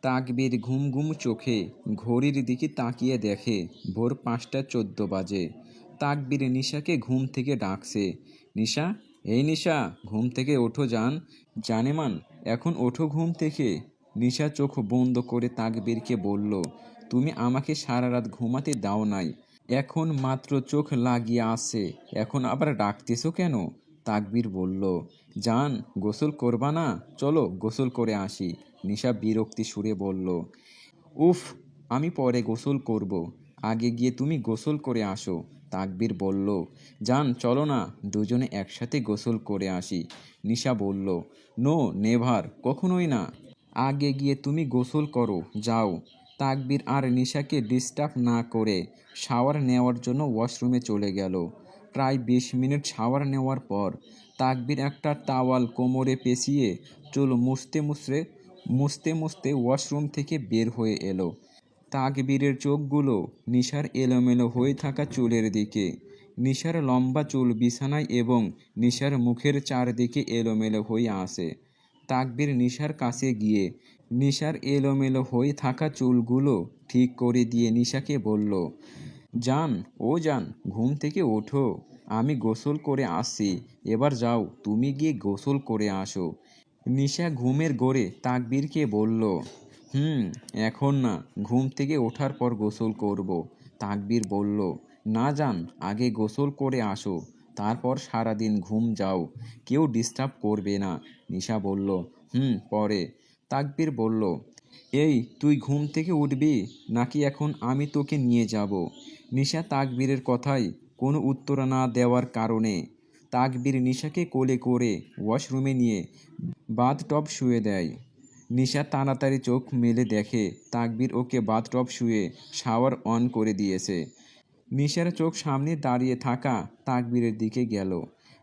তাকবীর ঘুম ঘুম চোখে ঘড়ির দিকে তাকিয়ে দেখে ভোর 5:14 বাজে। তাকবীর নিশাকে ঘুম থেকে ডাকছে। নিশা, এই নিশা, ঘুম থেকে ওঠো জান। জানেমান, এখন ওঠো ঘুম থেকে। নিশা চোখ বন্ধ করে তাকবীরকে বলল, তুমি আমাকে সারা রাত ঘুমাতে দাও নাই, এখন মাত্র চোখ লাগিয়ে আসে, এখন আবার ডাকতেছো কেন? তাকবীর বলল, জান, গোসল করবা না? চলো গোসল করে আসি। নিশা বিরক্তি সুরে বলল, উফ, আমি পরে গোসল করব, আগে গিয়ে তুমি গোসল করে আসো। তাকবীর বলল, জান চলো না, দুজনে একসাথে গোসল করে আসি। নিশা বলল, নো নেভার, কখনোই না, আগে গিয়ে তুমি গোসল করো, যাও। তাকবীর আর নিশাকে ডিস্টার্ব না করে শাওয়ার নেওয়ার জন্য ওয়াশরুমে চলে গেল। প্রায় 20 মিনিট শাওয়ার নেওয়ার পর তাকবীর একটা টাওয়াল কোমরে পেঁচিয়ে চুল মুছতে মুছতে ওয়াশরুম থেকে বের হয়ে এলো। তাকবীরের চোখগুলো নিশার এলোমেলো হয়ে থাকা চুলের দিকে। নিশার লম্বা চুল বিছানায় এবং নিশার মুখের চারদিকে এলোমেলো হয়ে আসে। তাকবীর নিশার কাছে গিয়ে নিশার এলোমেলো হয়ে থাকা চুলগুলো ঠিক করে দিয়ে নিশাকে বলল, জান, ও জান, ঘুম থেকে ওঠো, আমি গোসল করে আসছি, এবার যাও তুমি গিয়ে গোসল করে আসো। নিশা ঘুমের ঘোরে তাকবীরকে বলল, এখন না, ঘুম থেকে ওঠার পর গোসল করব। তাকবীর বলল, না জান, আগে গোসল করে আসো, তারপর সারাদিন ঘুম যাও, কেউ ডিস্টার্ব করবে না। নিশা বলল, পরে। তাকবীর বলল, এই তুই ঘুম থেকে উঠবি নাকি এখন আমি তোকে নিয়ে যাব? নিশা তাকবীরের কথায় কোনো উত্তর না দেওয়ার কারণে তাকবীর নিশাকে কোলে করে ওয়াশরুমে নিয়ে বাথটব শুয়ে দেয়। নিশা তাড়াতাড়ি চোখ মেলে দেখে তাকবীর ওকে বাথটব শুয়ে শাওয়ার অন করে দিয়েছে। নিশার চোখ সামনে দাঁড়িয়ে থাকা তাকবীরের দিকে গেল।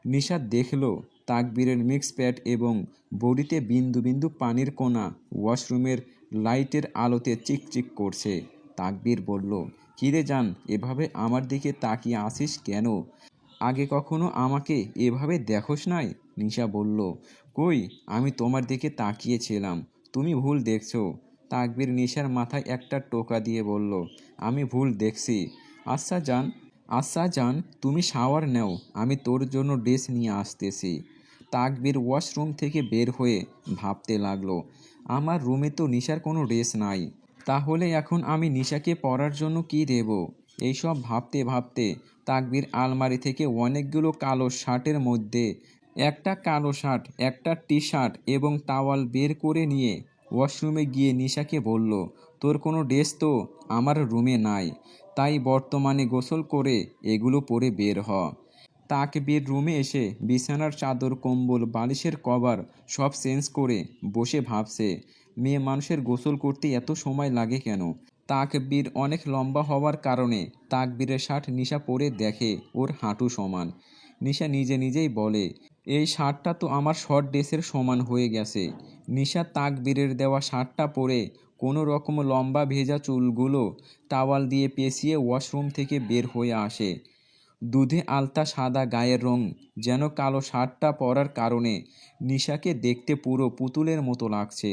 নিশা দেখল তাকবীরের মিক্স প্যাড এবং বডিতে বিন্দু বিন্দু পানির কোনা ওয়াশরুমের লাইটের আলোতে চিকচিক করছে। তাকবীর বলল, কিরে জান, এভাবে আমার দিকে তাকিয়ে আসিস কেন? আগে কখনো আমাকে এভাবে দেখোস নাই? নিশা বলল, কই, আমি তোমার দিকে তাকিয়েছিলাম, তুমি ভুল দেখছো। তাকবীর নিশার মাথায় একটা টোকা দিয়ে বলল, আমি ভুল দেখছি। আচ্ছা জান, আচ্ছা জান, তুমি শাওয়ার নেও, আমি তোর জন্য ড্রেস নিয়ে আসতেছি। তাকবীর ওয়াশরুম থেকে বের হয়ে ভাবতে লাগলো, আমার রুমে তো নিশার কোনো ড্রেস নাই, তাহলে এখন আমি নিশাকে পরার জন্য কি দেব? এইসব ভাবতে ভাবতে তাকবীর আলমারি থেকে অনেকগুলো কালো শার্টের মধ্যে একটা কালো শার্ট, একটা টি শার্ট এবং টাওয়াল বের করে নিয়ে ওয়াশরুমে গিয়ে নিশাকে বলল, তোর কোনো ড্রেস তো আমার রুমে নাই, তাই বর্তমানে গোসল করে এগুলো পরে বের হ। তাকবীর রুমে এসে বিছানার চাদর, কম্বল, বালিশের কভার সব চেঞ্জ করে বসে ভাবছে, মেয়ে মানুষের গোসল করতে এত সময় লাগে কেন? তাকবীর অনেক লম্বা হওয়ার কারণে তাকবীরের শার্ট নিশা পরে দেখে ওর হাঁটু সমান। নিশা নিজে নিজেই বলে, এই শার্টটা তো আমার শর্ট ড্রেসের সমান হয়ে গেছে। নিশা তাকবীরের দেওয়া শার্টটা পরে কোনো রকম লম্বা ভেজা চুলগুলো টাওয়াল দিয়ে পেঁচিয়ে ওয়াশরুম থেকে বের হয়ে আসে। দুধে আলতা সাদা গায়ের রং যেন কালো শার্টটা পরার কারণে নিশাকে দেখতে পুরো পুতুলের মতো লাগছে।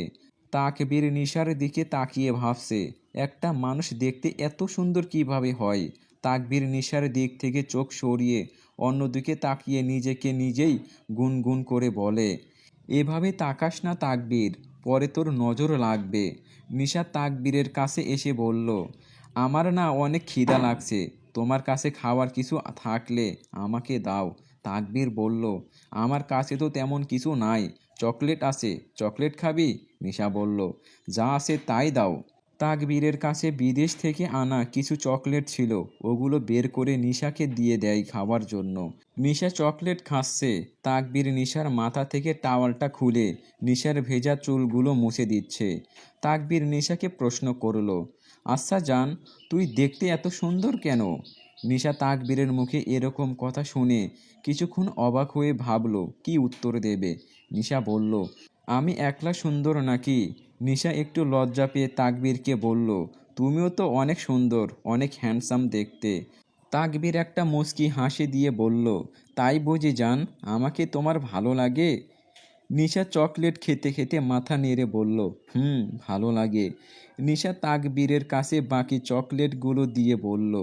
তাকবীর নিশার দিকে তাকিয়ে ভাবছে, একটা মানুষ দেখতে এত সুন্দর কিভাবে হয়? তাকবীর নিশার দিক থেকে চোখ সরিয়ে অন্যদিকে তাকিয়ে নিজেকে নিজেই গুনগুন করে বলে, এভাবে তাকাস না তাকবীর, পরে তোর নজর লাগবে। নিশা তাকবীরের কাছে এসে বলল, আমার না অনেক খিদা লাগছে, তোমার কাছে খাওয়ার কিছু থাকলে আমাকে দাও। তাকবীর বলল, আমার কাছে তো তেমন কিছু নাই, চকলেট আছে, চকলেট খাবি? নিশা বলল, যা আছে তাই দাও। তাকবীরের কাছে বিদেশ থেকে আনা কিছু চকলেট ছিল, ওগুলো বের করে নিশাকে দিয়ে দেয় খাওয়ার জন্য। নিশা চকলেট খাচ্ছে। তাকবীর নিশার মাথা থেকে টাওয়ালটা খুলে নিশার ভেজা চুলগুলো মুছে দিচ্ছে। তাকবীর নিশাকে প্রশ্ন করল, আচ্ছা জান, তুই দেখতে এত সুন্দর কেন? নিশা তাকবীরের মুখে এরকম কথা শুনে কিছুক্ষণ অবাক হয়ে ভাবল কি উত্তর দেবে। নিশা বলল, আমি একলা সুন্দর নাকি? নিশা একটু লজ্জা পেয়ে তাকবীরকে বলল, তুমিও তো অনেক সুন্দর, অনেক হ্যান্ডসাম দেখতে। তাকবীর একটা মুচকি হাসি দিয়ে বলল, তাই বুঝি জান, আমাকে তোমার ভালো লাগে? নিশা চকলেট খেতে খেতে মাথা নেড়ে বলল, ভালো লাগে। নিশা তাকবীরের কাছে বাকি চকলেটগুলো দিয়ে বলল,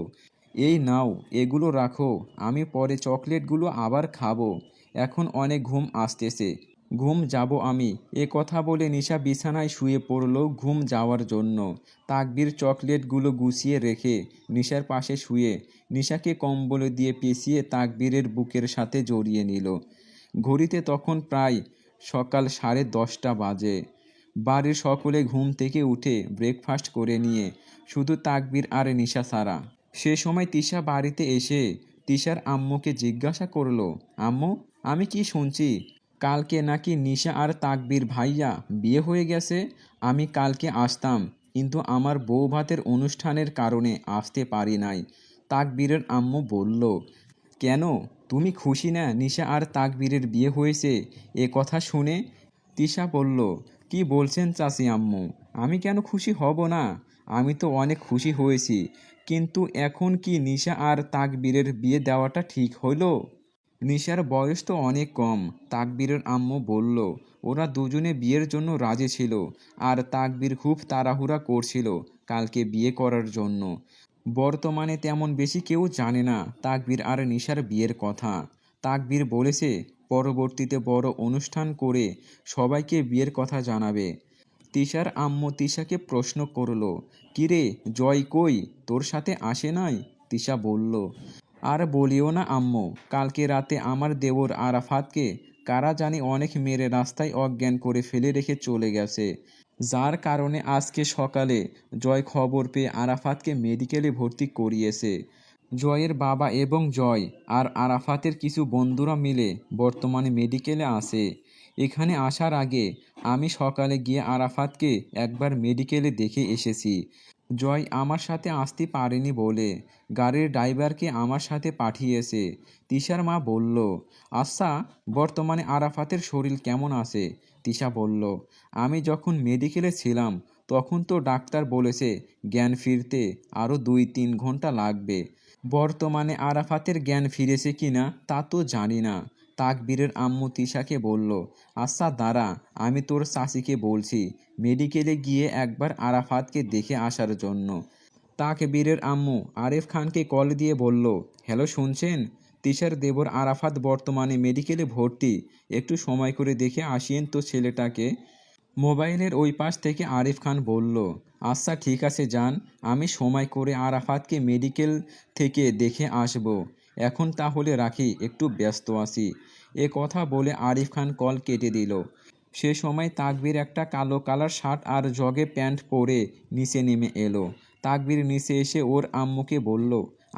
এই নাও, এগুলো রাখো, আমি পরে চকলেটগুলো আবার খাবো। এখন অনেক ঘুম আসতেছে, ঘুম যাব আমি। এ কথা বলে নিশা বিছানায় শুয়ে পড়ল ঘুম যাওয়ার জন্য। তাকবীর চকলেটগুলো গুছিয়ে রেখে নিশার পাশে শুয়ে নিশাকে কম্বলে দিয়ে পেঁচিয়ে তাকবীরের বুকের সাথে জড়িয়ে নিল। ঘড়িতে তখন প্রায় সকাল 10:30 বাজে। বাড়ির সকলে ঘুম থেকে উঠে ব্রেকফাস্ট করে নিয়ে, শুধু তাকবীর আর নিশা ছাড়া। সে সময় তিশা বাড়িতে এসে তিশার আম্মুকে জিজ্ঞাসা করলো, আম্মু, আমি কি শুনছি কালকে নাকি নিশা আর তাকবীর ভাইয়া বিয়ে হয়ে গেছে? আমি কালকে আসতাম, কিন্তু আমার বউ ভাতের অনুষ্ঠানের কারণে আসতে পারি নাই। তাকবীরের আম্মু বলল, কেন, তুমি খুশি না নিশা আর তাকবীরের বিয়ে হয়েছে? এ কথা শুনে তিশা বলল, কি বলছেন চাচি আম্মু, আমি কেন খুশি হব না? আমি তো অনেক খুশি হয়েছি, কিন্তু এখন কি নিশা আর তাকবীরের বিয়ে দেওয়াটা ঠিক হলো? নিশার বয়স তো অনেক কম। তাকবীরের আম্মু বলল, ওরা দুজনে বিয়ের জন্য রাজি ছিল, আর তাকবীর খুব তাড়াহুড়া করছিল কালকে বিয়ে করার জন্য। বর্তমানে তেমন বেশি কেউ জানে না তাকবীর আর নিশার বিয়ের কথা। তাকবীর বলেছে পরবর্তীতে বড় অনুষ্ঠান করে সবাইকে বিয়ের কথা জানাবে। তিশার আম্মু তিশাকে প্রশ্ন করলো, কিরে জয় কই, তোর সাথে আসে নাই? তিশা বলল, আর বলিও না আম্মু, কালকে রাতে আমার দেওর আরাফাতকে কারা জানি অনেক মেরে রাস্তায় অজ্ঞান করে ফেলে রেখে চলে গেছে, যার কারণে আজকে সকালে জয় খবর পেয়ে আরাফাতকে মেডিকেলে ভর্তি করিয়েছে। জয়ের বাবা এবং জয় আর আরাফাতের কিছু বন্ধুরা মিলে বর্তমানে মেডিকেলে আছে। এখানে আসার আগে আমি সকালে গিয়ে আরাফাতকে একবার মেডিকেলে দেখে এসেছি। জয় আমার সাথে আসতে পারেনি বলে গাড়ির ড্রাইভারকে আমার সাথে পাঠিয়েছে। তিশার মা বলল, আচ্ছা, বর্তমানে আরাফাতের শরীর কেমন আছে? তিশা বলল, আমি যখন মেডিকেলে ছিলাম তখন তো ডাক্তার বলেছে জ্ঞান ফিরতে আরও 2-3 ঘন্টা লাগবে। বর্তমানে আরাফাতের জ্ঞান ফিরেছে কিনা তা তো জানি না। তাকবীরের আম্মু তিশাকে বলল, আচ্ছা দাঁড়া, আমি তোর চাচিকে বলছি মেডিকেলে গিয়ে একবার আরাফাতকে দেখে আসার জন্য। তাকবীরের আম্মু আরিফ খানকে কল দিয়ে বলল, হ্যালো, শুনছেন? তিশার দেবর আরাফাত বর্তমানে মেডিকেলে ভর্তি, একটু সময় করে দেখে আসিয়েন তো ছেলেটাকে। মোবাইলের ওই পাশ থেকে আরিফ খান বলল, আচ্ছা ঠিক আছে যান, আমি সময় করে আরাফাতকে মেডিকেল থেকে দেখে আসব। এখন তাহলে রাখি, একটু ব্যস্ত আছি। এ কথা বলে আরিফ খান কল কেটে দিল। সে সময় তাকবীর একটা কালো কালার শার্ট আর জগে প্যান্ট পরে নিচে নেমে এলো। তাকবীর নিচে এসে ওর আম্মুকে বলল,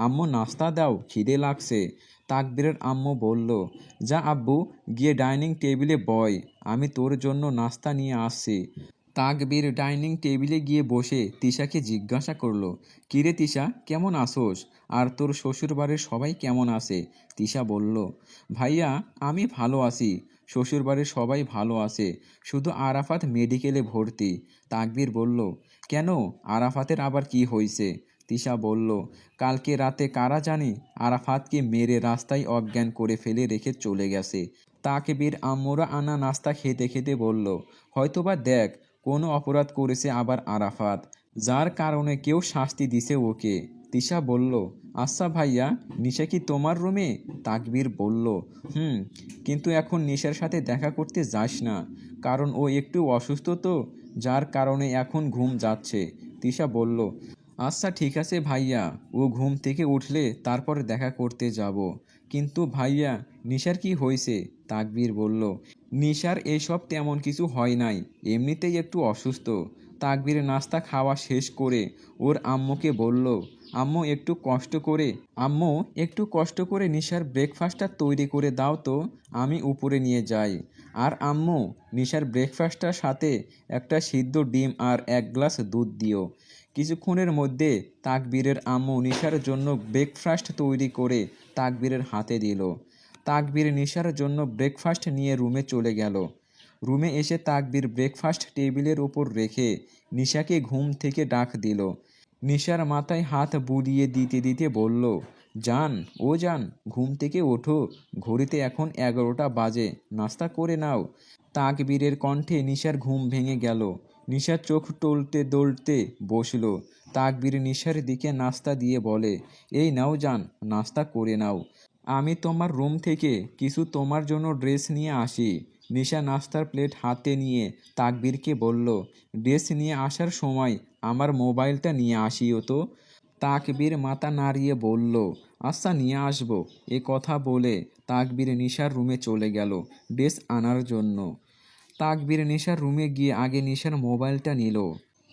আম্মু নাস্তা দাও, খিদে লাগছে। তাকবীরের আম্মু বলল, যা আব্বু, গিয়ে ডাইনিং টেবিলে বয়, আমি তোর জন্য নাস্তা নিয়ে আসছি। তাকবীর ডাইনিং টেবিলে গিয়ে বসে তিশাকে জিজ্ঞাসা করলো, কিরে তিশা, কেমন আসোস? আর তোর শ্বশুরবাড়ির সবাই কেমন আছে? তিশা বলল, ভাইয়া, আমি ভালো আছি, শ্বশুরবাড়ির সবাই ভালো আছে, শুধু আরাফাত মেডিকেলে ভর্তি। তাকবীর বলল, কেন, আরাফাতের আবার কি হয়েছে? তিশা বলল, কালকে রাতে কারা জানি আরাফাতকে মেরে রাস্তায় অজ্ঞান করে ফেলে রেখে চলে গেছে। তাকবীর আম্মুরা আনা নাস্তা খেতে খেতে বলল, হয়তোবা দেখ কোনো অপরাধ করেছে আবার আরাফাত, যার কারণে কেউ শাস্তি দিছে ওকে। তিশা বলল, আচ্ছা ভাইয়া, নিশা কি তোমার রুমে? তাকবীর বলল, কিন্তু এখন নিশার সাথে দেখা করতে যাস না, কারণ ও একটু অসুস্থ তো, যার কারণে এখন ঘুম যাচ্ছে। তিশা বলল, আচ্ছা ঠিক আছে ভাইয়া, ও ঘুম থেকে উঠলে তারপর দেখা করতে যাব। কিন্তু ভাইয়া, নিশার কি হয়েছে? তাকবীর বলল, নিশার এসব তেমন কিছু হয় নাই, এমনিতেই একটু অসুস্থ। তাকবীর নাস্তা খাওয়া শেষ করে ওর আম্মুকে বলল, আম্মু একটু কষ্ট করে নিশার ব্রেকফাস্টটা তৈরি করে দাও তো, আমি উপরে নিয়ে যাই। আর আম্মু, নিশার ব্রেকফাস্টটার সাথে একটা সিদ্ধ ডিম আর 1 গ্লাস দুধ দিও। কিছুক্ষণের মধ্যে তাকবীরের আম্মু নিশার জন্য ব্রেকফাস্ট তৈরি করে তাকবীরের হাতে দিল। তাকবীর নিশার জন্য ব্রেকফাস্ট নিয়ে রুমে চলে গেল। রুমে এসে তাকবীর ব্রেকফাস্ট টেবিলের ওপর রেখে নিশাকে ঘুম থেকে ডাক দিল। নিশার মাথায় হাত বুলিয়ে দিতে দিতে বলল, জান, ও জান, ঘুম থেকে ওঠো, ঘড়িতে এখন 11টা বাজে, নাস্তা করে নাও। তাকবীরের কণ্ঠে নিশার ঘুম ভেঙে গেল। নিশা চোখ টলতে দোলতে বসল। তাকবীর নিশার দিকে নাস্তা দিয়ে বলে, এই নাও যান, নাস্তা করে নাও। আমি তোমার রুম থেকে কিছু তোমার জন্য ড্রেস নিয়ে আসি। নিশা নাস্তার প্লেট হাতে নিয়ে তাকবীরকে বলল, ড্রেস নিয়ে আসার সময় আমার মোবাইলটা নিয়ে আসিও তো। তাকবীর মাথা নাড়িয়ে বলল, আচ্ছা নিয়ে আসবো। এ কথা বলে তাকবীর নিশার রুমে চলে গেল ড্রেস আনার জন্য। তাকবীর নিশার রুমে গিয়ে আগে নিশার মোবাইলটা নিল,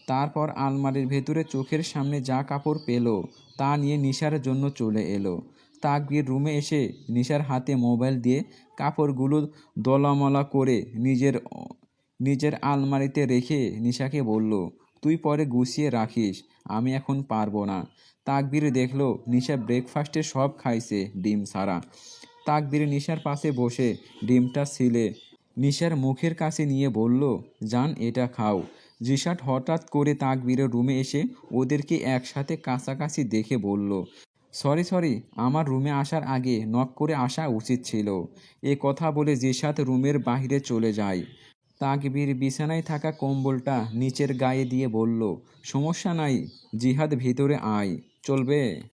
তারপর আলমারির ভেতরে চোখের সামনে যা কাপড় পেল তা নিয়ে নিশার জন্য চলে এলো। তাকবীর রুমে এসে নিশার হাতে মোবাইল দিয়ে কাপড়গুলো দলামলা করে নিজের আলমারিতে রেখে নিশাকে বলল, তুই পরে গুছিয়ে রাখিস, আমি এখন পারবো না। তাকবীর দেখলো নিশা ব্রেকফাস্টে সব খাইছে ডিম ছাড়া। তাকবীর নিশার পাশে বসে ডিমটা ছিলে নিশার মুখের কাছে নিয়ে বলল, জান এটা খাও। জিশাট হঠাৎ করে তাকবীরের রুমে এসে ওদেরকে একসাথে কাছাকাছি দেখে বলল, সরি আমার রুমে আসার আগে নক করে আসা উচিত ছিল। এ কথা বলে জিশাত রুমের বাইরে চলে যায়। তাকবীর বিছানায় থাকা কম্বলটা নিচের গায়ে দিয়ে বলল, সমস্যা নাই, জিহাদ ভিতরে আয়, চলবে।